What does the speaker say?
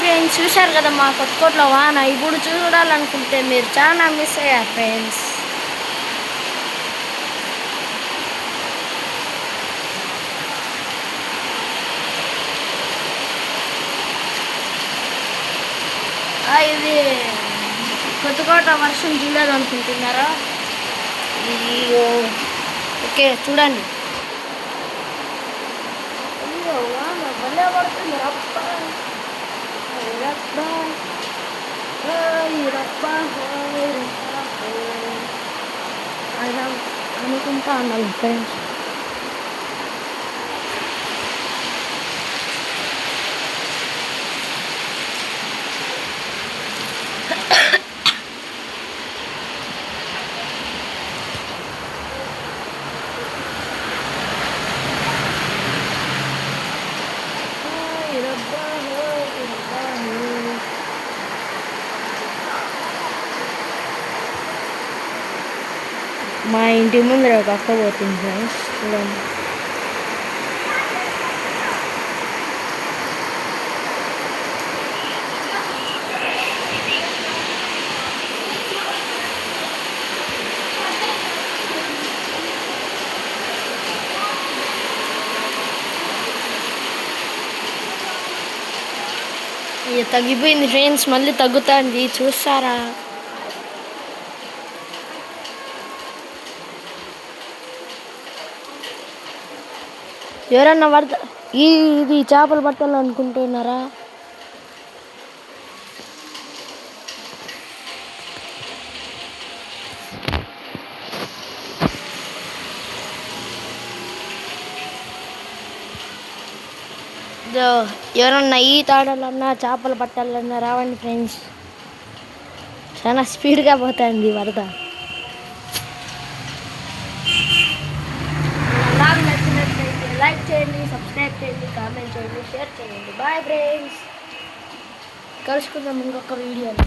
Friends చూశారు కదా మా కొత్తకోటలో వాన. ఇప్పుడు చూడాలనుకుంటే మీరు చాలా మిస్ అయ్యారు ఫ్రెండ్స్. ఇది కొత్తకోట వర్షం చూడాలనుకుంటున్నారా? ఓకే చూడండి. అయ్యో వాన భలే పడుతుంది. అనుకుంటా అన్నాను ఫ్రెండ్స్. మా ఇంటి ముందర ఒక అక్క పోతుంది ఫ్రెండ్స్, చూడండి. తగ్గిపోయింది ఫ్రెండ్స్, మళ్ళీ తగ్గుతుంది చూస్తారా? ఎవరన్నా ఇది చేపలు పట్టాలనుకుంటున్నారా? ఎవరన్నా ఈత ఆడాలన్నా చేపలు పట్టాలన్నా రావండి ఫ్రెండ్స్. చాలా స్పీడ్గా పోతుంది వరద. నాకు నచ్చినట్లయితే లైక్ చేయండి, సబ్స్క్రైబ్ చేయండి, కామెంట్ చేయండి, షేర్ చేయండి. బాయ్ ఫ్రెండ్స్, కలుసుకుందాం ఇంకొక వీడియోలో.